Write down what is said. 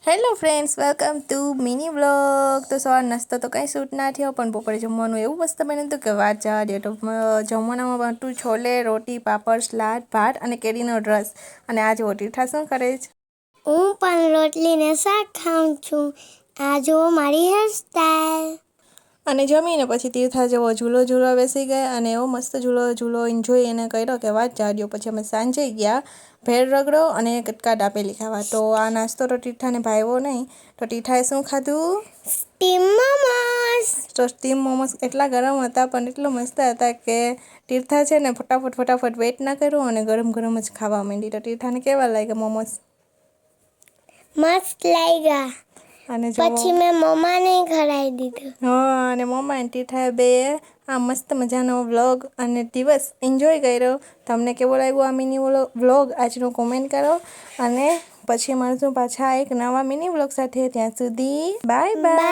Hello friends, welcome to mini vlog. તો સવાર નાસ્તો તો કંઈ શૂટ ના થયો, પણ બપોરે જમવાનું એવું મસ્ત બન્યું હતું કે વાત જવા દે. તો જમવાનામાં બનતું છોલે, રોટી, પાપડ, સલાડ, ભાત અને કેરીનો રસ. અને આજે તીર્થા શું કરે છે? હું પણ રોટલી ને શાક ખાઉં છું. આ જો મારી હેરસ્ટાઈલ. અને જમીને પછી તીર્થા જેવો ઝૂલો બેસી ગયા અને એવો મસ્ત ઝૂલો એન્જોય એને કર્યો કે વાત જવા દો. પછી અમે સાંજે ગયા ભેળ રગડો અને કટકા દાપેલી ખાવા. તો આ નાસ્તો તો તીર્થાને ભાવ્યો નહીં. તો તીર્થાએ શું ખાધું? સ્ટીમ મોમોસ. તો સ્ટીમ મોમોસ એટલા ગરમ હતા પણ એટલો મસ્ત હતા કે તીર્થા છે ને ફટાફટ વેઇટ ના કર્યું અને ગરમ ગરમ જ ખાવા માંડી. તો તીર્થાને કેવા લાગ્યા મોમોસ? મસ્ત લાગ્યા. અને પછી મેં મમ્માને ખવડાવી દીધું. હા, અને મમ્મા અને તીર્થાએ બે આ મસ્ત મજાનો વ્લોગ અને દિવસ એન્જોય કર્યો. તમને કેવો લાગ્યો આ મિની વ્લોગ આજનો કોમેન્ટ કરો. અને પછી મળશું પાછા એક નવા મિની વ્લોગ સાથે. ત્યાં સુધી બાય બાય.